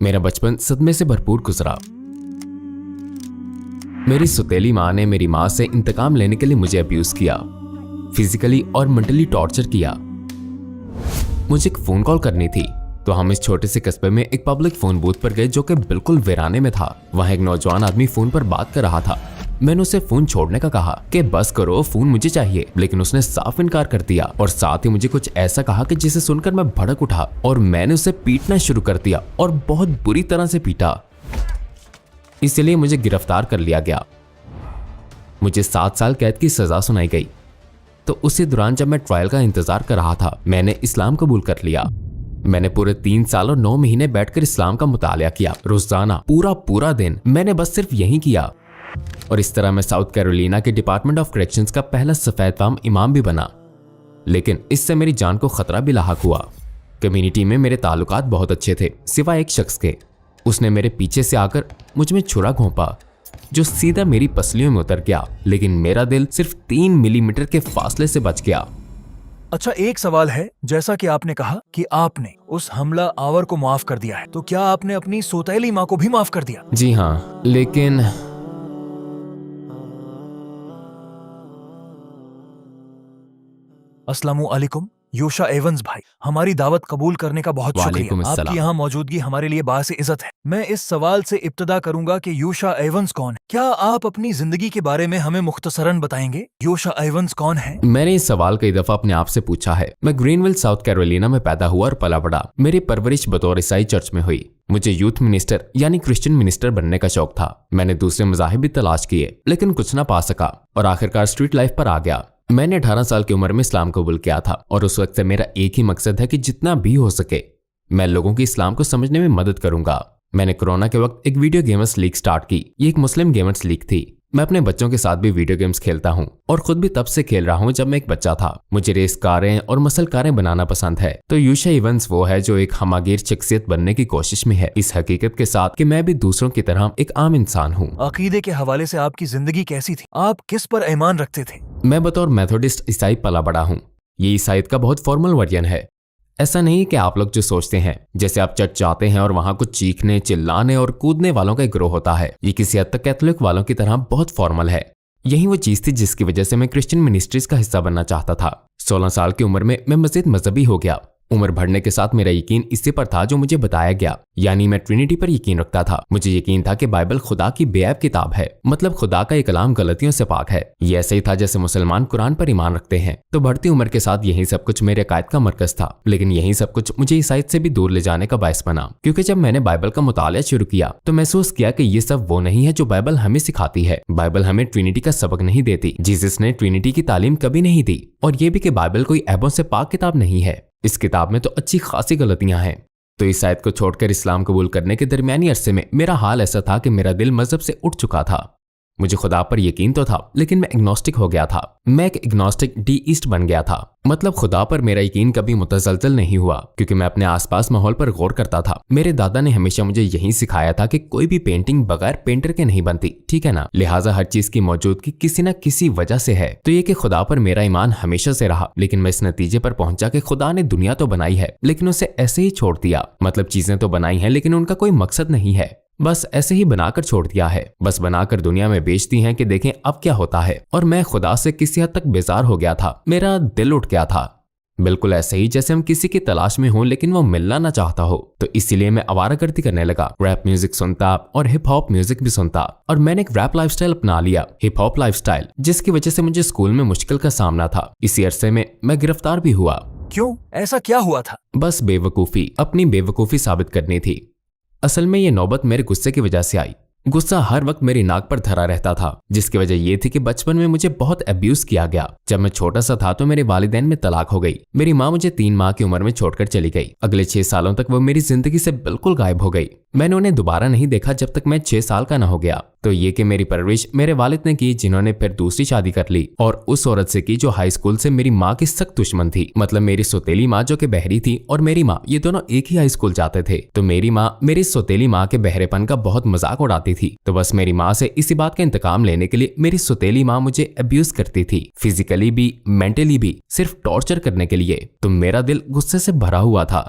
मेरा बचपन सदमे से भरपूर गुजरा। मेरी सुतेली माँ ने मेरी माँ से इंतकाम लेने के लिए मुझे अब्यूज किया, फिजिकली और मेंटली टॉर्चर किया। मुझे एक फोन कॉल करनी थी तो हम इस छोटे से कस्बे में एक पब्लिक फोन बूथ पर गए जो कि बिल्कुल वीराने में था। वहां एक नौजवान आदमी फोन पर बात कर रहा था। मैंने उसे फोन छोड़ने का कहा कि बस करो, फोन मुझे चाहिए, लेकिन उसने साफ इनकार कर दिया और साथ ही मुझे कुछ ऐसा कहा कि जिसे सुनकर मैं भड़क उठा और मैंने उसे पीटना शुरू कर दिया और बहुत बुरी तरह से पीटा। इसलिए मुझे गिरफ्तार कर लिया गया। मुझे 7 साल कैद की सजा सुनाई गई। तो उसी दौरान जब मैं ट्रायल का इंतजार कर रहा था, मैंने इस्लाम कबूल कर लिया। मैंने पूरे 3 साल और 9 महीने बैठकर इस्लाम का मुतालिया किया। रोजाना पूरा दिन मैंने बस सिर्फ यही किया। और इस तरह मैं साउथ कैरोलिना के डिपार्टमेंट ऑफ करेक्शंस का पहला सफेद फार्म इमाम भी बना। लेकिन इससे मेरी जान को खतरा भी लाहक हुआ। कम्युनिटी में मेरे ताल्लुकात बहुत अच्छे थे, सिवाय एक शख्स के। उसने मेरे पीछे से आकर मुझ में छुरा घोंपा जो सीधा मेरी पसलियों में उतर गया, लेकिन मेरा दिल सिर्फ 3 मिलीमीटर के फासले से बच गया। अच्छा, एक सवाल है। जैसा कि आपने कहा कि आपने उस हमला आवर को माफ कर दिया है, तो क्या आपने अपनी सौतेली माँ को भी माफ कर दिया? जी हाँ, लेकिन अस्सलामु अलैकुम योशा एवंस भाई, हमारी दावत कबूल करने का बहुत शुक्रिया। आपकी यहाँ मौजूदगी हमारे लिए बाइस इज्जत है। मैं इस सवाल से इब्तिदा करूंगा कि योशा एवंस कौन है? क्या आप अपनी जिंदगी के बारे में हमें मुख्तसरन बताएंगे? योशा एवंस कौन है? मैंने इस सवाल कई दफा अपने आप से पूछा है। मैं ग्रीनविल साउथ कैरोलिना में पैदा हुआ और पला बड़ा। मेरी परवरिश बतौर ईसाई चर्च में हुई। मुझे यूथ मिनिस्टर यानी क्रिश्चियन मिनिस्टर बनने का शौक था। मैंने दूसरे मज़ाहिब भी तलाश किए, लेकिन कुछ ना पा सका और आखिरकार स्ट्रीट लाइफ पर आ गया। मैंने 18 साल की उम्र में इस्लाम कबूल किया था और उस वक्त से मेरा एक ही मकसद है कि जितना भी हो सके मैं लोगों की इस्लाम को समझने में मदद करूंगा। मैंने कोरोना के वक्त एक वीडियो गेमर्स लीग स्टार्ट की। ये एक मुस्लिम गेमर्स लीग थी। मैं अपने बच्चों के साथ भी वीडियो गेम्स खेलता हूँ और खुद भी तब से खेल रहा हूँ जब मैं एक बच्चा था। मुझे रेस कारें और मसल कारें बनाना पसंद है। तो योशा एवंस वो है जो एक हमागीर शख्सियत बनने की कोशिश में है, इस हकीकत के साथ कि मैं भी दूसरों की तरह एक आम इंसान हूँ। अकीदे के हवाले से आपकी जिंदगी कैसी थी? आप किस पर ईमान रखते थे? मैं बतौर मेथोडिस्ट ईसाई पला बड़ा हूँ। ये ईसाईयत का बहुत फॉर्मल वर्जन है। ऐसा नहीं कि आप लोग जो सोचते हैं, जैसे आप चर्च जाते हैं और वहां कुछ चीखने, चिल्लाने और कूदने वालों का एक ग्रोह होता है। ये किसी हद तक कैथोलिक वालों की तरह बहुत फॉर्मल है। यही वो चीज थी जिसकी वजह से मैं क्रिश्चियन मिनिस्ट्रीज का हिस्सा बनना चाहता था। 16 साल की उम्र में मैं मजीद मजहबी हो गया। उम्र बढ़ने के साथ मेरा यकीन इसी पर था जो मुझे बताया गया, यानी मैं ट्रिनिटी पर यकीन रखता था। मुझे यकीन था कि बाइबल खुदा की बेऐब किताब है, मतलब खुदा का ये कलाम गलतियों से पाक है। ये ऐसे ही था जैसे मुसलमान कुरान पर ईमान रखते हैं। तो बढ़ती उम्र के साथ यही सब कुछ मेरे अकायद का मरकज था, लेकिन यही सब कुछ मुझे ईसाईयत से भी दूर ले जाने का बायस बना। क्योंकि जब मैंने बाइबल का मुतालिया शुरू किया तो महसूस किया कि ये सब वो नहीं है जो बाइबल हमें सिखाती है। बाइबल हमें ट्रिनिटी का सबक नहीं देती। जीसस ने ट्रिनिटी की तालीम कभी नहीं दी, और ये भी कि बाइबल कोई ऐबों से पाक किताब नहीं है। इस किताब में तो अच्छी खासी गलतियां हैं। तो इस आयत को छोड़कर इस्लाम कबूल करने के दरमियानी अरसे में मेरा हाल ऐसा था कि मेरा दिल मजहब से उठ चुका था। मुझे खुदा पर यकीन तो था, लेकिन मैं एग्नोस्टिक हो गया था। मैं एक एग्नोस्टिक डीइस्ट बन गया था। मतलब खुदा पर मेरा यकीन कभी मुतजलजल नहीं हुआ, क्योंकि मैं अपने आसपास माहौल पर गौर करता था। मेरे दादा ने हमेशा मुझे यही सिखाया था कि कोई भी पेंटिंग बगैर पेंटर के नहीं बनती, ठीक है ना। लिहाजा हर चीज की मौजूदगी किसी न किसी वजह से है। तो ये कि खुदा पर मेरा ईमान हमेशा से रहा, लेकिन मैं इस नतीजे पर पहुंचा कि खुदा ने दुनिया तो बनाई है, लेकिन उसे ऐसे ही छोड़ दिया। मतलब चीजें तो बनाई है, लेकिन उनका कोई मकसद नहीं है, बस ऐसे ही बनाकर छोड़ दिया है। बस बनाकर दुनिया में बेच दी हैं कि देखें अब क्या होता है। और मैं खुदा से किसी हद तक बेजार हो गया था। मेरा दिल उठ गया था, बिल्कुल ऐसे ही जैसे हम किसी की तलाश में हों लेकिन वो मिलना ना चाहता हो। तो इसीलिए मैं आवारागर्दी करने लगा। रैप म्यूजिक सुनता और हिप हॉप म्यूजिक भी सुनता, और मैंने एक रैप लाइफस्टाइल अपना लिया, हिप हॉप लाइफस्टाइल, जिसकी वजह से मुझे स्कूल में मुश्किल का सामना था। इसी अरसे में मैं गिरफ्तार भी हुआ। क्यों? ऐसा क्या हुआ था? बस बेवकूफी, अपनी बेवकूफी साबित करनी थी। असल में ये नौबत मेरे गुस्से की वजह से आई। गुस्सा हर वक्त मेरी नाक पर धरा रहता था, जिसकी वजह ये थी कि बचपन में मुझे बहुत अब्यूज किया गया। जब मैं छोटा सा था तो मेरे वालिदैन में तलाक हो गई। मेरी माँ मुझे 3 माह की उम्र में छोड़कर चली गई। अगले 6 सालों तक वो मेरी जिंदगी से बिल्कुल गायब हो गई। मैंने उन्हें दोबारा नहीं देखा जब तक मैं 6 साल का न हो गया। तो ये कि मेरी परवरिश मेरे वालिद ने की, जिन्होंने फिर दूसरी शादी कर ली और उस औरत से की जो हाई स्कूल से मेरी माँ की सख्त दुश्मन थी। मतलब मेरी सौतेली माँ जो कि बहरी थी और मेरी माँ, ये दोनों एक ही हाई स्कूल जाते थे। तो मेरी माँ मेरी सौतेली माँ के बहरेपन का बहुत मजाक उड़ाती थी। तो बस मेरी माँ से इसी बात का इंतकाम लेने के लिए मेरी सौतेली माँ मुझे अब्यूज करती थी, फिजिकली भी, मेंटली भी, सिर्फ टॉर्चर करने के लिए। तो मेरा दिल गुस्से से भरा हुआ था।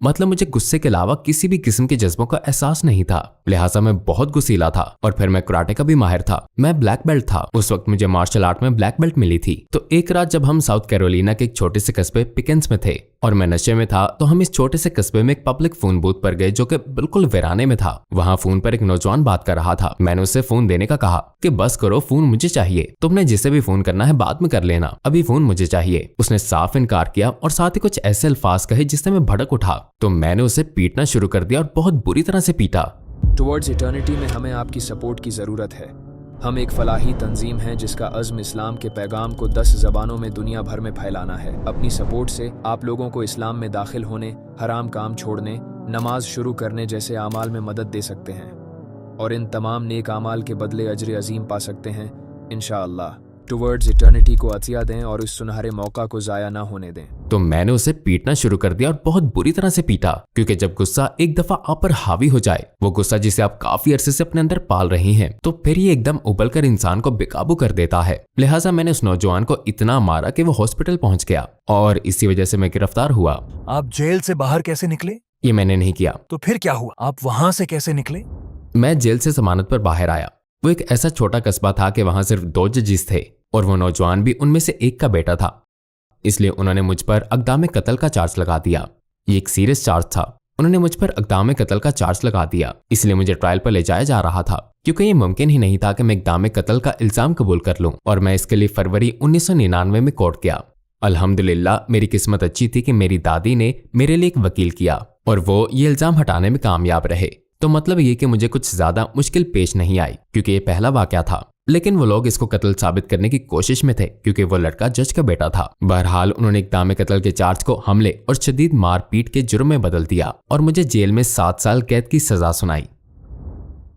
मतलब मुझे गुस्से के अलावा किसी भी किस्म के जज्बों का एहसास नहीं था, लिहाजा मैं बहुत गुस्सीला था। और फिर मैं कराटे का भी माहिर था, मैं ब्लैक बेल्ट था। उस वक्त मुझे मार्शल आर्ट में ब्लैक बेल्ट मिली थी। तो एक रात जब हम साउथ कैरोलिना के एक छोटे से कस्बे पिकेंस में थे और मैं नशे में था, तो हम इस छोटे से कस्बे में एक पब्लिक फोन बूथ पर गए जो कि बिल्कुल वीराने में था। वहाँ फोन पर एक नौजवान बात कर रहा था। मैंने उससे फोन देने का कहा कि बस करो, फोन मुझे चाहिए, तुमने जिसे भी फोन करना है बाद में कर लेना, अभी फोन मुझे चाहिए। उसने साफ इनकार किया और साथ ही कुछ ऐसे अल्फाज कहे जिससे मैं भड़क उठा। तो मैंने उसे पीटना शुरू कर दिया और बहुत बुरी तरह से पीटा। टुवर्ड्स इटर्निटी में हमें आपकी सपोर्ट की ज़रूरत है। हम एक फलाही तंजीम हैं जिसका अज़्म इस्लाम के पैगाम को 10 ज़बानों में दुनिया भर में फैलाना है। अपनी सपोर्ट से आप लोगों को इस्लाम में दाखिल होने, हराम काम छोड़ने, नमाज शुरू करने जैसे आमाल में मदद दे सकते हैं और इन तमाम नेक आमाल के बदले अजर अजीम पा सकते हैं इंशाअल्लाह। टुवर्ड्स इटर्निटी को अतिया दें और इस सुनहरे मौका को ज़ाया ना होने दें। तो मैंने उसे पीटना शुरू कर दिया और बहुत बुरी तरह से पीटा, क्योंकि जब गुस्सा एक दफा आप पर हावी हो जाए, वो गुस्सा जिसे आप काफी अरसे से अपने अंदर पाल रही हैं, तो फिर ये एकदम उबल कर इंसान को बेकाबू कर देता है। लिहाजा मैंने उस नौजवान को इतना मारा कि वो हॉस्पिटल पहुंच गया और इसी वजह से मैं गिरफ्तार हुआ। आप जेल से बाहर कैसे निकले? ये मैंने नहीं किया। तो फिर क्या हुआ? आप वहां से कैसे निकले? मैं जेल से जमानत पर बाहर आया। वो एक ऐसा छोटा कस्बा था कि वहां सिर्फ 2 जजेस थे और वो नौजवान भी उनमें से एक का बेटा था, इसलिए उन्होंने मुझ पर अक़दाम कत्ल का चार्ज लगा दिया। ये एक सीरियस चार्ज था। उन्होंने मुझ पर अक़दाम कत्ल का चार्ज लगा दिया, इसलिए मुझे ट्रायल पर ले जाया जा रहा था, क्योंकि ये मुमकिन ही नहीं था कि मैं अक़दाम कत्ल का इल्जाम कबूल कर लूं। और मैं इसके लिए फरवरी 1999 में कोर्ट गया। अल्हम्दुलिल्लाह मेरी किस्मत अच्छी थी कि मेरी दादी ने मेरे लिए एक वकील किया और वो ये इल्जाम हटाने में कामयाब रहे। तो मतलब ये कि मुझे कुछ ज्यादा मुश्किल पेश नहीं आई, क्योंकि ये पहला वाकया था। लेकिन वो लोग इसको कत्ल साबित करने की कोशिश में थे, क्योंकि वो लड़का जज का बेटा था। बहरहाल उन्होंने इक़दाम कत्ल के चार्ज को हमले और शदीद मारपीट के जुर्म में बदल दिया और मुझे जेल में 7 साल कैद की सजा सुनाई।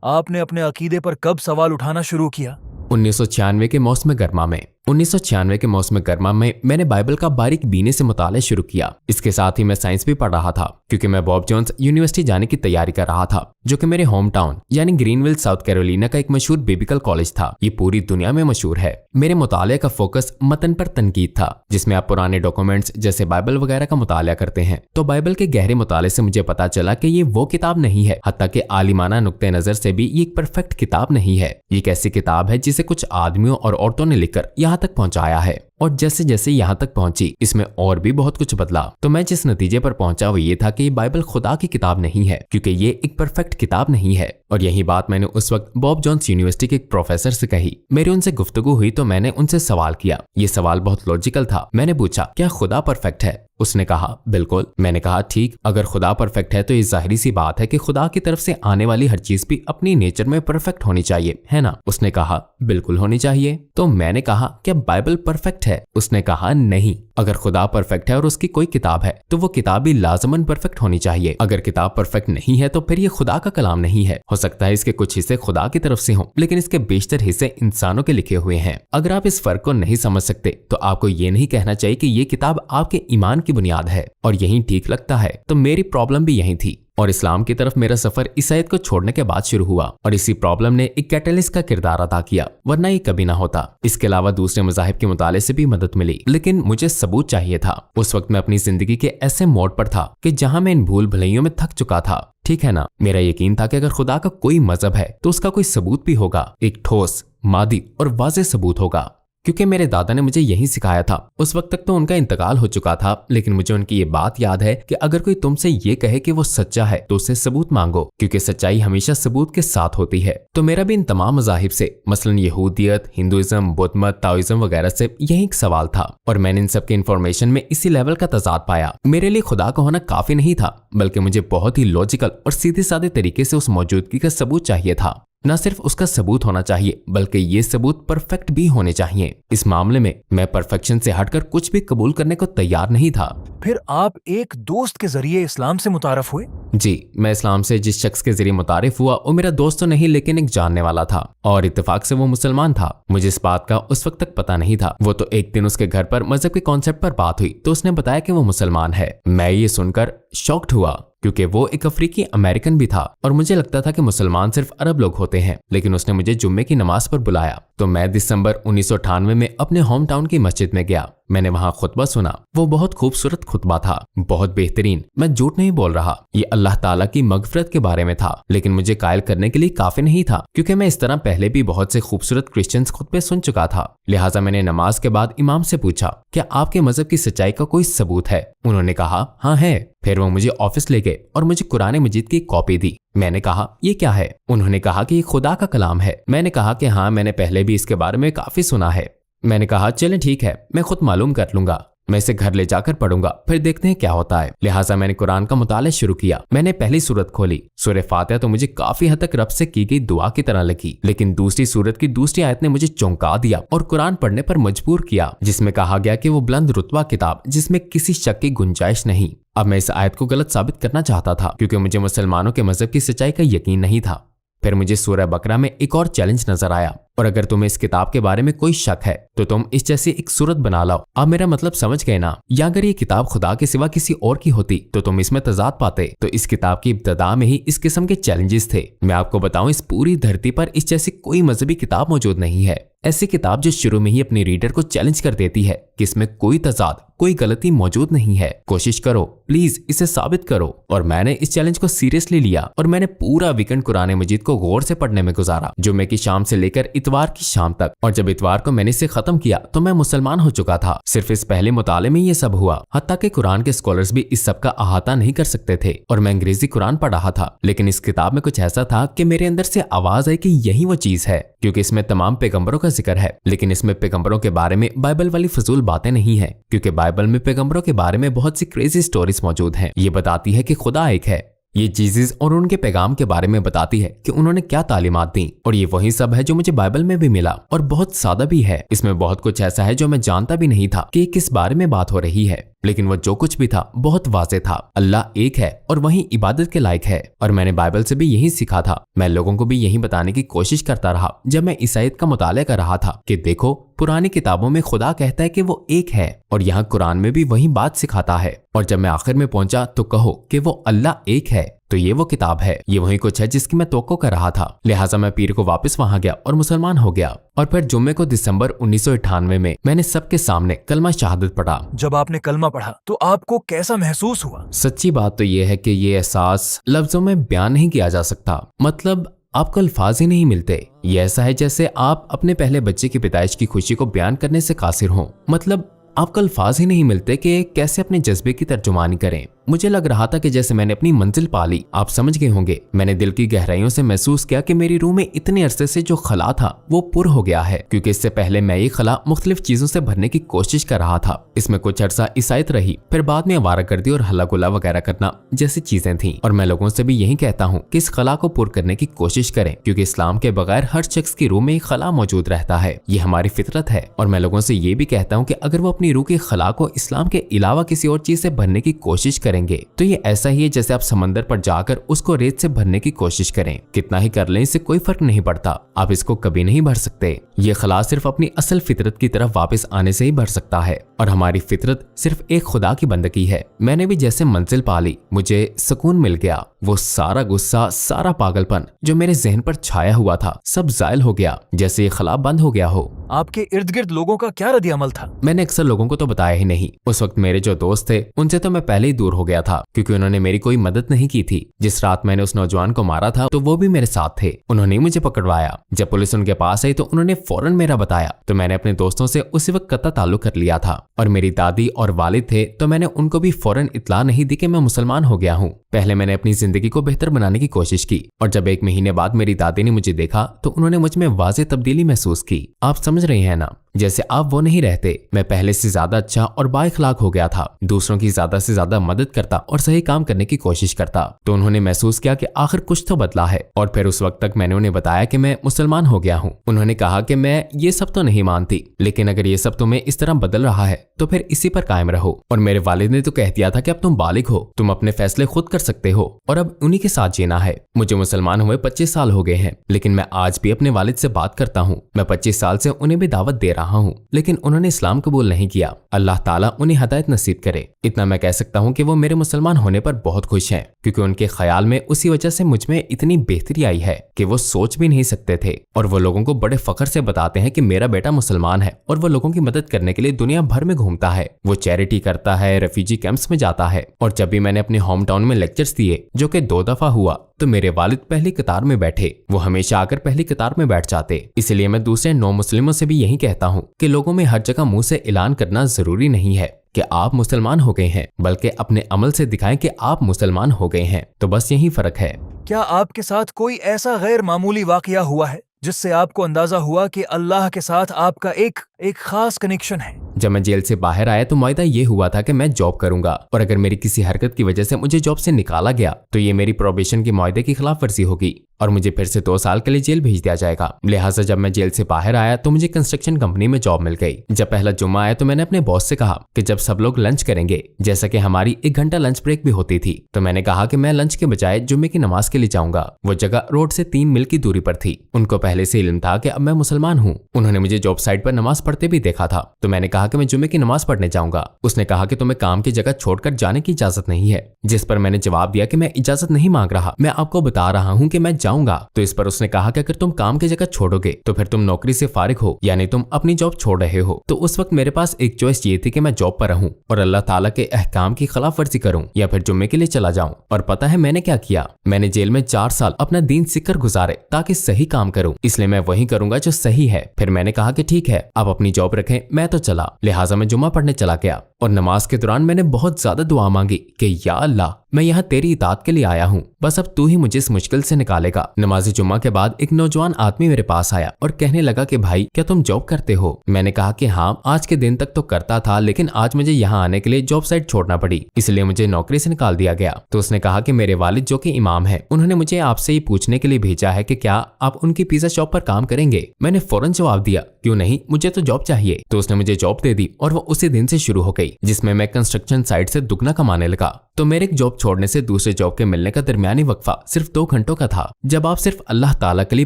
आपने अपने अकीदे पर कब सवाल उठाना शुरू किया? 1996 के मौसम गर्मा में। 1996 के मौसम गर्मा में मैंने बाइबल का बारीक बीने से मुताला शुरू किया। इसके साथ ही मैं साइंस भी पढ़ रहा था, क्योंकि मैं बॉब जोन्स यूनिवर्सिटी जाने की तैयारी कर रहा था, जो कि मेरे होम टाउन यानी ग्रीनविल साउथ कैरोलिना का एक मशहूर बिब्लिकल कॉलेज था। ये पूरी दुनिया में मशहूर है। मेरे मुताले का फोकस मतन पर तनकीद था, जिसमें आप पुराने डॉक्यूमेंट्स जैसे बाइबल वगैरह का मुताला करते हैं। तो बाइबल के गहरे मुताले से मुझे पता चला कि ये वो किताब नहीं है, हत्ता कि आलिमाना नुक्ते नजर से भी ये एक परफेक्ट किताब नहीं है। ये एक ऐसी किताब है जिसे कुछ आदमियों और औरतों ने लिखकर यहाँ तक पहुंचाया है, और जैसे जैसे यहाँ तक पहुंची इसमें और भी बहुत कुछ बदला। तो मैं जिस नतीजे पर पहुंचा वो ये था कि ये बाइबल खुदा की किताब नहीं है, क्योंकि ये एक परफेक्ट किताब नहीं है। और यही बात मैंने उस वक्त बॉब जोन्स यूनिवर्सिटी के एक प्रोफेसर से कही। मेरी उनसे गुफ्तगू हुई तो मैंने उनसे सवाल किया। ये सवाल बहुत लॉजिकल था। मैंने पूछा, क्या खुदा परफेक्ट है? उसने कहा, बिल्कुल। मैंने कहा, ठीक, अगर खुदा परफेक्ट है तो ये जाहिरी सी बात है कि खुदा की तरफ से आने वाली हर चीज भी अपनी नेचर में परफेक्ट होनी चाहिए, है ना? उसने कहा, बिल्कुल होनी चाहिए। तो मैंने कहा, क्या बाइबल परफेक्ट है? उसने कहा, नहीं। अगर खुदा परफेक्ट है और उसकी कोई किताब है तो वो किताब भी लाजमन परफेक्ट होनी चाहिए। अगर किताब परफेक्ट नहीं है तो फिर ये खुदा का कलाम नहीं है। हो सकता है इसके कुछ हिस्से खुदा की तरफ से हों, लेकिन इसके बेशतर हिस्से इंसानों के लिखे हुए हैं। अगर आप इस फर्क को नहीं समझ सकते तो आपको ये नहीं कहना चाहिए कि ये किताब आपके ईमान की बुनियाद है और यही ठीक लगता है। तो मेरी प्रॉब्लम भी यही थी और इस्लाम की तरफ मेरा सफर ईसाईयत को छोड़ने के बाद शुरू हुआ और इसी प्रॉब्लम ने एक कैटलिस्ट का किरदार अदा किया, वरना ये कभी ना होता। इसके अलावा दूसरे मज़ाहिब के मुताले से भी मदद मिली, लेकिन मुझे सबूत चाहिए था। उस वक्त मैं अपनी जिंदगी के ऐसे मोड़ पर था कि जहां मैं इन भूल भुलैयों में थक चुका था। ठीक है ना? मेरा यकीन था कि अगर खुदा का कोई मजहब है तो उसका कोई सबूत भी होगा, एक ठोस, मादी और वाज़ेह सबूत होगा, क्योंकि मेरे दादा ने मुझे यही सिखाया था। उस वक्त तक तो उनका इंतकाल हो चुका था, लेकिन मुझे उनकी ये बात याद है कि अगर कोई तुमसे ये कहे कि वो सच्चा है तो उससे सबूत मांगो, क्योंकि सच्चाई हमेशा सबूत के साथ होती है। तो मेरा भी इन तमाम मज़ाहिब से, मसलन यहूदियत, हिंदुइज्म, बुद्ध मत, ताओइज्म वगैरह से यही एक सवाल था और मैंने इन सब के इन्फॉर्मेशन में इसी लेवल का तजाद पाया। मेरे लिए खुदा का होना काफी नहीं था, बल्कि मुझे बहुत ही लॉजिकल और सीधे साधे तरीके से उस मौजूदगी का सबूत चाहिए था। न सिर्फ उसका सबूत होना चाहिए, बल्कि ये सबूत परफेक्ट भी होने चाहिए। इस मामले में मैं परफेक्शन से हटकर कुछ भी कबूल करने को तैयार नहीं था। फिर आप एक दोस्त के जरिए इस्लाम से मुतारफ हुए? जी, मैं इस्लाम से जिस शख्स के जरिए मुतारिफ हुआ वो मेरा दोस्त तो नहीं, लेकिन एक जानने वाला था और इत्तेफाक से वो मुसलमान था। मुझे इस बात का उस वक्त तक पता नहीं था। वो तो एक दिन उसके घर पर मजहब के कॉन्सेप्ट पर बात हुई तो उसने बताया कि वो मुसलमान है। मैं ये सुनकर शॉक्ड हुआ, क्योंकि वो एक अफ्रीकी अमेरिकन भी था और मुझे लगता था कि मुसलमान सिर्फ अरब लोग होते हैं। लेकिन उसने मुझे जुम्मे की नमाज पर बुलाया तो मैं दिसंबर 1998 में अपने होम टाउन की मस्जिद में गया। मैंने वहाँ खुतबा सुना। वो बहुत खूबसूरत खुतबा था, बहुत बेहतरीन। मैं झूठ नहीं बोल रहा, ये अल्लाह ताला की मगफिरत के बारे में था। लेकिन मुझे कायल करने के लिए काफी नहीं था, क्योंकि मैं इस तरह पहले भी बहुत से खूबसूरत क्रिश्चियंस खुतबे सुन चुका था। लिहाजा मैंने नमाज के बाद इमाम से पूछा, क्या आपके मजहब की सच्चाई का कोई सबूत है? उन्होंने कहा, हाँ है। फिर वो मुझे ऑफिस ले गए और मुझे कुरान मजीद की कॉपी दी। मैंने कहा, ये क्या है? उन्होंने कहा कि ये खुदा का कलाम है। मैंने कहा कि हाँ, मैंने पहले भी इसके बारे में काफी सुना है। मैंने कहा, चलें ठीक है, मैं खुद मालूम कर लूंगा, मैं इसे घर ले जाकर पढ़ूंगा, फिर देखते हैं क्या होता है। लिहाजा मैंने कुरान का मुताला शुरू किया। मैंने पहली सूरत खोली, सूरह फातिहा तो मुझे काफी हद तक रब से की गई दुआ की तरह लगी, लेकिन दूसरी सूरत की दूसरी आयत ने मुझे चौंका दिया और कुरान पढ़ने पर मजबूर किया, जिसमें कहा गया कि वो बुलंद रुतबा किताब जिसमें किसी शक की गुंजाइश नहीं। अब मैं इस आयत को गलत साबित करना चाहता था, क्योंकि मुझे मुसलमानों के मजहब की सच्चाई का यकीन नहीं था। फिर मुझे सूरह बकरा में एक और चैलेंज नजर आया, और अगर तुम्हें इस किताब के बारे में कोई शक है तो तुम इस जैसी एक सूरत बना लाओ। आप मेरा मतलब समझ गए ना? या अगर ये किताब खुदा के सिवा किसी और की होती तो तुम इसमें तजाद पाते। तो इस किताब की इब्तदा में ही इस किस्म के चैलेंजेस थे। मैं आपको बताऊं, इस पूरी धरती पर इस जैसी कोई मजहबी किताब मौजूद नहीं है। ऐसी किताब जो शुरू में ही अपने रीडर को चैलेंज कर देती है कि इसमें कोई तजाद, कोई गलती मौजूद नहीं है। कोशिश करो, प्लीज इसे साबित करो। और मैंने इस चैलेंज को सीरियसली लिया और मैंने पूरा वीकेंड कुरान मजीद को गौर से पढ़ने में गुजारा, जुम्मे की शाम से लेकर इतवार की शाम तक। और जब इतवार को मैंने इसे खत्म किया तो मैं मुसलमान हो चुका था। सिर्फ इस पहले मुताले में ये सब हुआ। हत्ता कि कुरान के स्कॉलर्स भी इस सब का अहाता नहीं कर सकते थे। और मैं अंग्रेजी कुरान पढ़ रहा था, लेकिन इस किताब में कुछ ऐसा था कि मेरे अंदर से आवाज आई कि यही वो चीज है, क्योंकि इसमें तमाम पैगंबरों का जिक्र है, लेकिन इसमें पैगंबरों के बारे में बाइबल वाली फजूल बातें नहीं है, क्योंकि बाइबल में पैगंबरों के बारे में बहुत सी क्रेजी स्टोरीज मौजूद हैं। ये बताती है कि खुदा एक है। ये जीसस और उनके पैगाम के बारे में बताती है कि उन्होंने क्या तालीमात दी, और ये वही सब है जो मुझे बाइबल में भी मिला, और बहुत सादा भी है। इसमें बहुत कुछ ऐसा है जो मैं जानता भी नहीं था कि किस बारे में बात हो रही है, लेकिन वो जो कुछ भी था बहुत वाज़ेह था। अल्लाह एक है और वही इबादत के लायक है। और मैंने बाइबल से भी यही सीखा था। मैं लोगों को भी यही बताने की कोशिश करता रहा जब मैं इस आयत का मुताला कर रहा था कि देखो, पुरानी किताबों में खुदा कहता है कि वो एक है, और यहाँ कुरान में भी वही बात सिखाता है। और जब मैं आखिर में पहुंचा तो कहो कि वो अल्लाह एक है, तो ये वो किताब है, ये वही कुछ है जिसकी मैं तवक्को कर रहा था। लिहाजा मैं पीर को वापस वहां गया और मुसलमान हो गया। और फिर जुम्मे को दिसंबर 1998 में मैंने सबके सामने कलमा शहादत पढ़ा। जब आपने कलमा पढ़ा तो आपको कैसा महसूस हुआ? सच्ची बात तो ये है कि ये एहसास लफ्जों में बयान नहीं किया जा सकता। मतलब आपको अल्फाज ही नहीं मिलते। ये ऐसा है जैसे आप अपने पहले बच्चे की पैदाइश की खुशी को बयान करने से कासिर हों। मतलब आपको अल्फाज ही नहीं मिलते कि कैसे अपने जज्बे की तर्जुमानी करें। मुझे लग रहा था कि जैसे मैंने अपनी मंजिल पा ली। आप समझ गए होंगे। मैंने दिल की गहराइयों से महसूस किया कि मेरी रूह में इतने अरसे से जो खला था वो पुर हो गया है, क्योंकि इससे पहले मैं ये खला मुख्तलिफ चीजों से भरने की कोशिश कर रहा था। इसमें कुछ अरसा ईसाइत रही, फिर बाद में आवारागर्दी और हल्ला गुल्ला वगैरह करना जैसी चीजें थीं। और मैं लोगों से भी यही कहता हूँ कि इस खला को पुर करने की कोशिश करें, क्योंकि इस्लाम के बगैर हर शख्स की रूह में एक खला मौजूद रहता है। ये हमारी फितरत है। और मैं लोगों से ये भी कहता हूँ कि अगर वो अपनी रूह की खला को इस्लाम के अलावा किसी और चीज से भरने की कोशिश करेंगे तो ये ऐसा ही है जैसे आप समंदर पर जाकर उसको रेत से भरने की कोशिश करें। कितना ही कर लें, इससे कोई फर्क नहीं पड़ता। आप इसको कभी नहीं भर सकते। ये खला सिर्फ अपनी असल फितरत की तरफ वापस आने से ही भर सकता है, और हमारी फितरत सिर्फ एक खुदा की बंदगी है। मैंने भी जैसे मंजिल पा ली, मुझे सुकून मिल गया। वो सारा गुस्सा, सारा पागलपन जो मेरे जहन पर छाया हुआ था, सब जायल हो गया, जैसे ये खला बंद हो गया हो। आपके इर्द गिर्द लोगों का क्या रद्द अमल था? मैंने अक्सर लोगों को तो बताया ही नहीं। उस वक्त मेरे जो दोस्त थे उनसे तो मैं पहले ही दूर हो गया था, क्योंकि उन्होंने मेरी कोई मदद नहीं की थी। जिस रात मैंने उस नौजवान को मारा था तो वो भी मेरे साथ थे। उन्होंने मुझे पकड़वाया। जब पुलिस उनके पास आई तो उन्होंने फौरन मेरा बताया, तो मैंने अपने दोस्तों से उसी वक्त कत्ता ताल्लुक कर लिया था। और मेरी दादी और वालिद थे तो मैंने उनको भी फौरन इत्ला नहीं दी कि मैं मुसलमान हो गया हूँ। पहले मैंने अपनी जिंदगी को बेहतर बनाने की कोशिश की, और जब 1 महीने बाद मेरी दादी ने मुझे देखा तो उन्होंने मुझ में वाज़ेह तब्दीली महसूस की। आप समझ रहे हैं ना, जैसे आप वो नहीं रहते। मैं पहले से ज्यादा अच्छा और बाइखलाक हो गया था, दूसरों की ज्यादा से ज्यादा मदद करता और सही काम करने की कोशिश करता। तो उन्होंने महसूस किया कि आखिर कुछ तो बदला है। और फिर उस वक्त तक मैंने उन्हें बताया कि मैं मुसलमान हो गया हूँ। उन्होंने कहा कि मैं ये सब तो नहीं मानती, लेकिन अगर ये सब तुम्हें इस तरह बदल रहा है तो फिर इसी पर कायम रहो। और मेरे वालिद ने तो कह दिया था कि अब तुम बालिग हो, तुम अपने फैसले खुद कर सकते हो और अब उन्हीं के साथ जीना है। मुझे मुसलमान हुए 25 साल हो गए हैं, लेकिन मैं आज भी अपने वालिद से बात करता हूँ। मैं 25 साल से उन्हें भी दावत दे रहा रहा हूँ, लेकिन उन्होंने इस्लाम कबूल नहीं किया। अल्लाह ताला उन्हें हिदायत नसीब करे। इतना मैं कह सकता हूँ कि वो मेरे मुसलमान होने पर बहुत खुश हैं, क्योंकि उनके ख्याल में उसी वजह से मुझ में इतनी बेहतरी आई है कि वो सोच भी नहीं सकते थे। और वो लोगों को बड़े फख्र से बताते हैं कि मेरा बेटा मुसलमान है और वो लोगों की मदद करने के लिए दुनिया भर में घूमता है। वो चैरिटी करता है, रेफ्यूजी कैंप्स में जाता है। और जब भी मैंने अपने होम टाउन में लेक्चर्स दिए, जो कि 2 दफा हुआ, तो मेरे वालिद पहली कतार में बैठे। वो हमेशा आकर पहली कतार में बैठ जाते। इसलिए मैं दूसरे नौ मुस्लिमों से भी यही कहता हूँ कि लोगों में हर जगह मुंह से ऐलान करना जरूरी नहीं है कि आप मुसलमान हो गए हैं, बल्कि अपने अमल से दिखाएं कि आप मुसलमान हो गए हैं। तो बस यही फर्क है। क्या आपके साथ कोई ऐसा गैर मामूली वाकया हुआ है जिससे आपको अंदाजा हुआ कि अल्लाह के साथ आपका एक खास कनेक्शन है? जब मैं जेल से बाहर आया तो मुआहदा ये हुआ था कि मैं जॉब करूंगा, और अगर मेरी किसी हरकत की वजह से मुझे जॉब से निकाला गया तो ये मेरी प्रोबेशन की मुआहदे की खिलाफ वर्जी होगी और मुझे फिर से 2 साल के लिए जेल भेज दिया जाएगा। लिहाजा जब मैं जेल से बाहर आया तो मुझे कंस्ट्रक्शन कंपनी में जॉब मिल गई। जब पहला जुम्मा आया तो मैंने अपने बॉस से कहा कि जब सब लोग लंच करेंगे, जैसा कि हमारी 1 घंटा लंच ब्रेक भी होती थी, तो मैंने कहा कि मैं लंच के बजाय जुम्मे की नमाज के लिए जाऊंगा। वो जगह रोड से 3 मील की दूरी पर थी। उनको पहले से इल्म था कि अब मैं मुसलमान हूँ। उन्होंने मुझे जॉब साइट पर नमाज पढ़ते भी देखा था, तो मैंने कहा कि मैं जुम्मे की नमाज पढ़ने जाऊंगा। उसने कहा कि तुम्हें काम की जगह छोड़कर जाने की इजाजत नहीं है, जिस पर मैंने जवाब दिया कि मैं इजाजत नहीं मांग रहा, मैं आपको बता रहा हूँ कि मैं जाऊंगा। तो इस पर उसने कहा कि अगर तुम काम की जगह छोड़ोगे तो फिर तुम नौकरी से फारिग हो, यानी तुम अपनी जॉब छोड़ रहे हो। तो उस वक्त मेरे पास एक चॉइस ये थी कि मैं जॉब पर रहूं और अल्लाह ताला के अहकाम की खिलाफ वर्जी करूं, या फिर जुम्मे के लिए चला जाऊं। और पता है मैंने क्या किया? मैंने जेल में 4 साल अपना दीन सीखकर गुजारे ताकि सही काम करूं, इसलिए मैं वही करूंगा जो सही है। फिर मैंने कहा कि ठीक है, आप अपनी जॉब रखें, मैं तो चला। लिहाजा मैं जुम्मा पढ़ने चला गया और नमाज के दौरान मैंने बहुत ज्यादा दुआ मांगी कि या अल्लाह, मैं यहाँ तेरी इताअत के लिए आया हूँ, बस अब तू ही मुझे इस मुश्किल से निकालेगा। नमाज़ी जुम्मा के बाद एक नौजवान आदमी मेरे पास आया और कहने लगा कि भाई, क्या तुम जॉब करते हो? मैंने कहा कि हाँ, आज के दिन तक तो करता था, लेकिन आज मुझे यहाँ आने के लिए जॉब साइट छोड़ना पड़ी, इसलिए मुझे नौकरी से निकाल दिया गया। तो उसने कहा कि मेरे वालिद जो कि इमाम है, उन्होंने मुझे आपसे ये पूछने के लिए भेजा है कि क्या आप उनकी पिज्जा शॉप पर काम करेंगे? मैंने फौरन जवाब दिया, क्यों नहीं, मुझे तो जॉब चाहिए। तो उसने मुझे जॉब दे दी और वो उसी दिन से शुरू हो गई, जिसमें मैं कंस्ट्रक्शन साइट से दुगना कमाने लगा। तो मेरे एक जॉब छोड़ने से दूसरे जॉब के मिलने का दरमियानी वक्फा सिर्फ 2 घंटों का था। जब आप सिर्फ अल्लाह ताला के लिए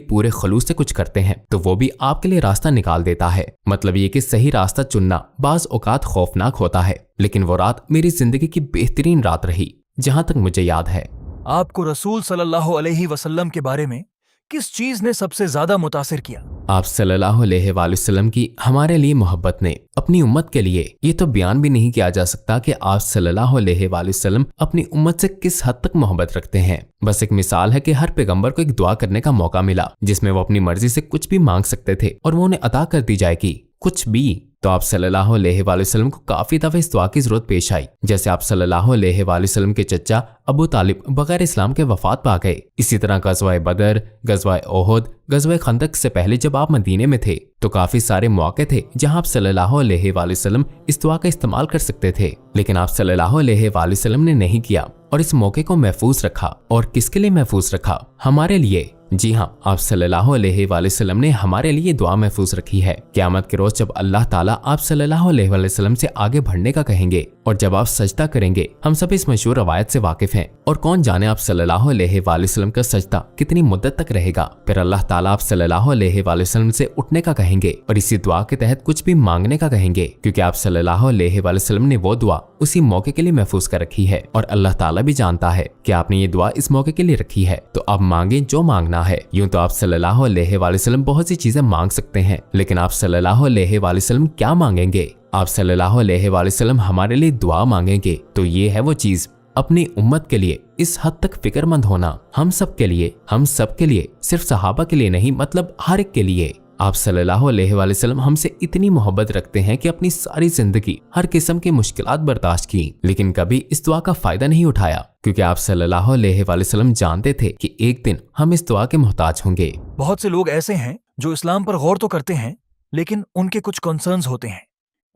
पूरे खलूस से कुछ करते हैं तो वो भी आपके लिए रास्ता निकाल देता है। मतलब ये कि सही रास्ता चुनना बाज औकात खौफनाक होता है, लेकिन वो रात मेरी जिंदगी की बेहतरीन रात रही, जहां तक मुझे याद है। आपको रसूल सल्लल्लाहु अलैहि वसल्लम के बारे में किस चीज ने सबसे ज्यादा मुतासिर किया? आप सल्लल्लाहु अलैहि वसल्लम की हमारे लिए मोहब्बत ने, अपनी उम्मत के लिए। ये तो बयान भी नहीं किया जा सकता कि आप सल्लल्लाहु अलैहि वसल्लम अपनी उम्मत से किस हद तक मोहब्बत रखते हैं। बस एक मिसाल है कि हर पैगंबर को एक दुआ करने का मौका मिला जिसमें वो अपनी मर्जी से कुछ भी मांग सकते थे और वो उन्हें अता कर दी जाएगी, कुछ भी। तो आप सल्लल्लाहु अलैहि वसल्लम को काफी दफे इस दुआ की जरूरत पेश आई। जैसे आप सल्लल्लाहु अलैहि वसल्लम के चचा अबू तालिब बगैर इस्लाम के वफात पा गए। इसी तरह गज़वा बदर, गज़वा ओहद, गज़वा खंदक से पहले जब आप मदीने में थे तो काफी सारे मौके थे जहां आप सल्लल्लाहु अलैहि वसल्लम इस दुआ का इस्तेमाल कर सकते थे, लेकिन आप सल्लल्लाहु अलैहि वसल्लम ने नहीं किया और इस मौके को महफूज रखा। और किसके लिए महफूज रखा? हमारे लिए। जी हाँ, आप सल्लल्लाहु अलैहि वसल्लम ने हमारे लिए दुआ महफूज रखी है। क़यामत के रोज जब अल्लाह ताला आप सल्लल्लाहु अलैहि वसल्लम से आगे बढ़ने का कहेंगे और जब आप सजदा करेंगे, हम सब इस मशहूर रवायत से वाकिफ हैं और कौन जाने आप सल्लल्लाहु अलैहि वसल्लम का सजदा कितनी मुद्दत तक रहेगा। फिर अल्लाह ताला आप सल्लल्लाहु अलैहि वसल्लम से उठने का कहेंगे और इसी दुआ के तहत कुछ भी मांगने का कहेंगे, क्योंकि आप सल्लल्लाहु अलैहि वसल्लम ने वो दुआ उसी मौके के लिए महफूज कर रखी है और अल्लाह ताला भी जानता है कि आपने ये दुआ इस मौके के लिए रखी है। तो अब मांगे जो मांगना है। यूं तो आप सल्लल्लाहु अलैहि वसल्लम बहुत सी चीजें मांग सकते हैं, लेकिन आप सल्लल्लाहु अलैहि वसल्लम क्या मांगेंगे? आप सल्लल्लाहु अलैहि वसल्लम हमारे लिए दुआ मांगेंगे। तो ये है वो चीज, अपनी उम्मत के लिए इस हद तक फिक्रमंद होना। हम सब के लिए, सिर्फ सहाबा के लिए नहीं, मतलब हर एक के लिए। आप सल्लल्लाहु अलैहि वसल्लम हमसे इतनी मोहब्बत रखते हैं कि अपनी सारी जिंदगी हर किस्म की मुश्किलात बर्दाश्त की, लेकिन कभी इस दुआ का फायदा नहीं उठाया, क्योंकि आप सल्लल्लाहु अलैहि वसल्लम जानते थे कि एक दिन हम इस दुआ के मोहताज होंगे। बहुत से लोग ऐसे हैं जो इस्लाम पर गौर तो करते हैं, लेकिन उनके कुछ कंसर्न्स होते हैं।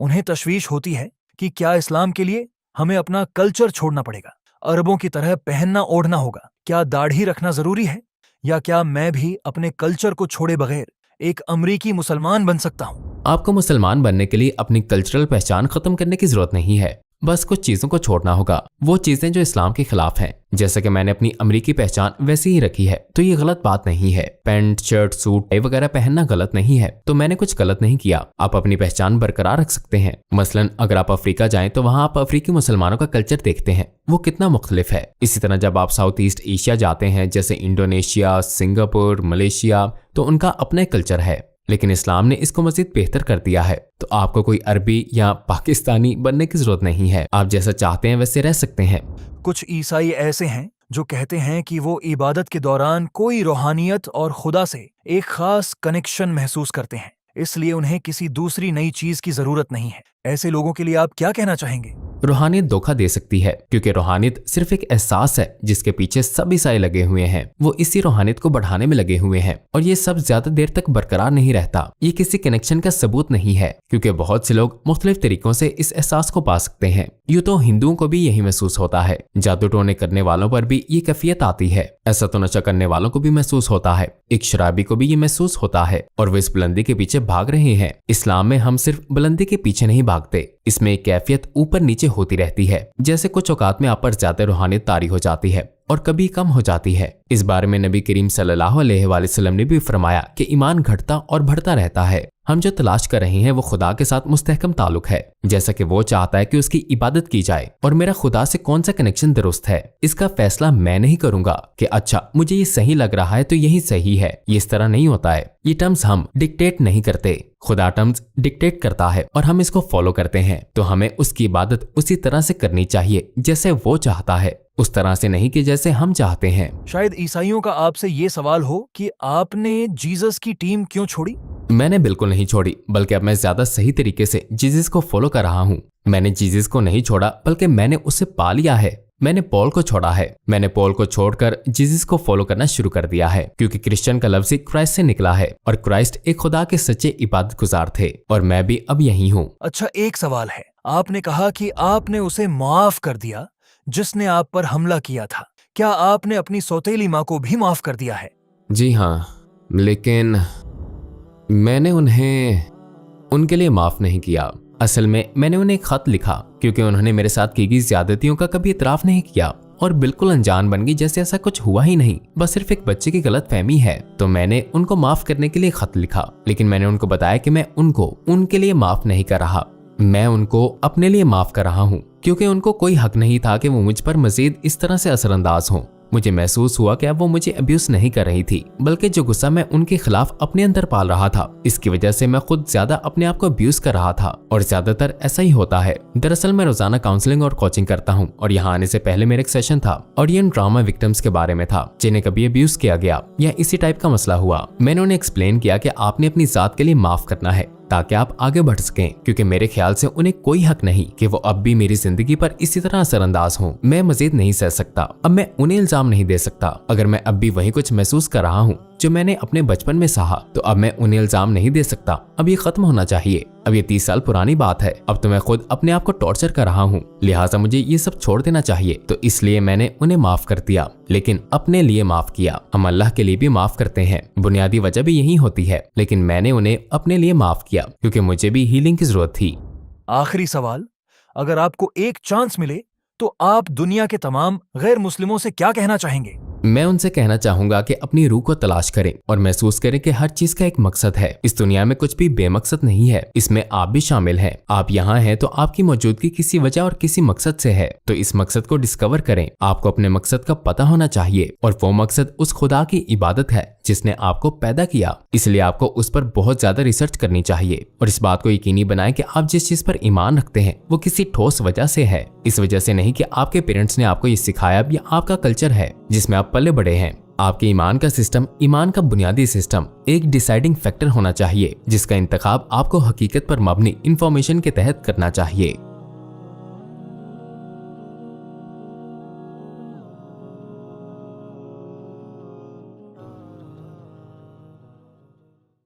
उन्हें तशवीश होती है कि क्या इस्लाम के लिए हमें अपना कल्चर छोड़ना पड़ेगा, अरबों की तरह पहनना ओढ़ना होगा, क्या दाढ़ी रखना जरूरी है, या क्या मैं भी अपने कल्चर को छोड़े बगैर एक अमरीकी मुसलमान बन सकता हूँ? आपको मुसलमान बनने के लिए अपनी कल्चरल पहचान खत्म करने की जरूरत नहीं है। बस कुछ चीजों को छोड़ना होगा, वो चीजें जो इस्लाम के खिलाफ हैं। जैसा कि मैंने अपनी अमरीकी पहचान वैसी ही रखी है, तो ये गलत बात नहीं है। पैंट, शर्ट, सूट, टाई वगैरह पहनना गलत नहीं है, तो मैंने कुछ गलत नहीं किया। आप अपनी पहचान बरकरार रख सकते हैं। मसलन अगर आप अफ्रीका जाएं तो वहां आप अफ्रीकी मुसलमानों का कल्चर देखते हैं, वो कितना मुख्तलिफ है। इसी तरह जब आप साउथ ईस्ट एशिया जाते हैं, जैसे इंडोनेशिया, सिंगापुर, मलेशिया, तो उनका अपना कल्चर है, लेकिन इस्लाम ने इसको मजीद बेहतर कर दिया है। तो आपको कोई अरबी या पाकिस्तानी बनने की जरूरत नहीं है, आप जैसा चाहते हैं वैसे रह सकते हैं। कुछ ईसाई ऐसे हैं जो कहते हैं कि वो इबादत के दौरान कोई रूहानियत और खुदा से एक खास कनेक्शन महसूस करते हैं, इसलिए उन्हें किसी दूसरी नई चीज की जरूरत नहीं है। ऐसे लोगों के लिए आप क्या कहना चाहेंगे? रूहानियत धोखा दे सकती है, क्योंकि रूहानियत सिर्फ एक एहसास है जिसके पीछे सब ईसाई लगे हुए हैं। वो इसी रूहानियत को बढ़ाने में लगे हुए हैं, और ये सब ज्यादा देर तक बरकरार नहीं रहता। ये किसी कनेक्शन का सबूत नहीं है, क्योंकि बहुत से लोग मुख्तलिफ तरीकों से इस एहसास को पा सकते हैं। यूं तो हिंदुओं को भी यही महसूस होता है, जादू टोने करने वालों पर भी ये कैफियत आती है, ऐसा तो नशा करने वालों को भी महसूस होता है, एक शराबी को भी ये महसूस होता है, और वे इस बुलंदी के पीछे भाग रहे हैं। इस्लाम में हम सिर्फ बुलंदी के पीछे नहीं भागते, इसमें एक कैफियत ऊपर नीचे होती रहती है। जैसे कुछ औकात में आप पर ज्यादा रूहानियत तारी हो जाती है और कभी कम हो जाती है। इस बारे में नबी करीम सल्लल्लाहु अलैहि वसल्लम ने भी फरमाया कि ईमान घटता और बढ़ता रहता है। हम जो तलाश कर रहे हैं वो खुदा के साथ मुस्तहकम ताल्लुक है, जैसा कि वो चाहता है कि उसकी इबादत की जाए। और मेरा खुदा से कौन सा कनेक्शन दुरुस्त है, इसका फैसला मैं नहीं करूंगा कि अच्छा मुझे ये सही लग रहा है तो यही सही है। ये इस तरह नहीं होता है। ये टर्म्स हम डिक्टेट नहीं करते, खुदा टर्म्स डिक्टेट करता है और हम इसको फॉलो करते हैं। तो हमें उसकी इबादत उसी तरह से करनी चाहिए जैसे वो चाहता है, उस तरह से नहीं कि जैसे हम चाहते हैं। शायद ईसाइयों का आपसे ये सवाल हो कि आपने जीसस की टीम क्यों छोड़ी? मैंने बिल्कुल नहीं छोड़ी, बल्कि अब मैं ज्यादा सही तरीके से जीसस को फॉलो कर रहा हूँ। मैंने जीसस को नहीं छोड़ा, बल्कि मैंने उसे पा लिया है। मैंने पॉल को छोड़ा है। मैंने पॉल को छोड़कर जीसस को फॉलो करना शुरू कर दिया है, क्योंकि क्रिश्चियन का लफ्ज क्राइस्ट से निकला है और क्राइस्ट एक खुदा के सच्चे इबादत गुजार थे, और मैं भी अब यही हूँ। अच्छा, एक सवाल है। आपने कहा कि आपने उसे माफ कर दिया जिसने आप पर हमला किया था। क्या आपने अपनी सौतेली माँ को भी माफ कर दिया है? जी हाँ, लेकिन मैंने उन्हें उनके लिए माफ नहीं किया। असल में मैंने उन्हें एक खत लिखा, क्योंकि उन्होंने मेरे साथ की गई ज्यादतियों का कभी इतराफ नहीं किया और बिल्कुल अनजान बन गई, जैसे ऐसा कुछ हुआ ही नहीं, बस सिर्फ एक बच्चे की गलतफहमी है। तो मैंने उनको माफ करने के लिए खत लिखा, लेकिन मैंने उनको बताया कि मैं उनको उनके लिए माफ नहीं कर रहा, मैं उनको अपने लिए माफ कर रहा हूँ, क्योंकि उनको कोई हक नहीं था कि वो मुझ पर मजीद इस तरह से असरअंदाज हों। मुझे महसूस हुआ कि अब वो मुझे अब्यूज नहीं कर रही थी, बल्कि जो गुस्सा मैं उनके खिलाफ अपने अंदर पाल रहा था, इसकी वजह से मैं खुद ज्यादा अपने आप को अब्यूज कर रहा था। और ज्यादातर ऐसा ही होता है। दरअसल मैं रोजाना काउंसलिंग और कोचिंग करता हूँ, और यहाँ आने से पहले मेरा एक सेशन था और ये ड्रामा विक्टिम्स के बारे में था, जिन्हें कभी अब्यूज किया गया या इसी टाइप का मसला हुआ। मैंने उन्हें एक्सप्लेन किया कि आपने अपनी जात के लिए माफ करना है ताकि आप आगे बढ़ सकें, क्योंकि मेरे ख्याल से उन्हें कोई हक नहीं कि वो अब भी मेरी जिंदगी पर इसी तरह असरअंदाज हों। मैं मजीद नहीं सह सकता। अब मैं उन्हें इल्जाम नहीं दे सकता। अगर मैं अब भी वही कुछ महसूस कर रहा हूँ जो मैंने अपने बचपन में सहा, तो अब मैं उन्हें इल्जाम नहीं दे सकता। अब ये खत्म होना चाहिए। अब ये 30 साल पुरानी बात है। अब तो मैं खुद अपने आप को टॉर्चर कर रहा हूँ, लिहाजा मुझे ये सब छोड़ देना चाहिए। तो इसलिए मैंने उन्हें माफ कर दिया, लेकिन अपने लिए माफ किया। हम अल्लाह के लिए भी माफ करते हैं, बुनियादी वजह भी यही होती है, लेकिन मैंने उन्हें अपने लिए माफ किया क्योंकि मुझे भी हीलिंग की जरूरत थी। आखिरी सवाल, अगर आपको एक चांस मिले तो आप दुनिया के तमाम गैर मुस्लिमों से क्या कहना चाहेंगे? मैं उनसे कहना चाहूंगा कि अपनी रूह को तलाश करें और महसूस करें कि हर चीज का एक मकसद है। इस दुनिया में कुछ भी बेमकसद नहीं है, इसमें आप भी शामिल हैं। आप यहाँ हैं तो आपकी मौजूदगी किसी वजह और किसी मकसद से है, तो इस मकसद को डिस्कवर करें। आपको अपने मकसद का पता होना चाहिए, और वो मकसद उस खुदा की इबादत है जिसने आपको पैदा किया। इसलिए आपको उस पर बहुत ज्यादा रिसर्च करनी चाहिए और इस बात को यकीनी बनाएं कि आप जिस चीज पर ईमान रखते हैं वो किसी ठोस वजह से है, इस वजह से नहीं कि आपके पेरेंट्स ने आपको ये सिखाया या आपका कल्चर है जिसमें आप पले बड़े हैं। आपके ईमान का सिस्टम, ईमान का बुनियादी सिस्टम एक डिसाइडिंग फैक्टर होना चाहिए जिसका इंतखाब आपको हकीकत पर मबनी इंफॉर्मेशन के तहत करना चाहिए।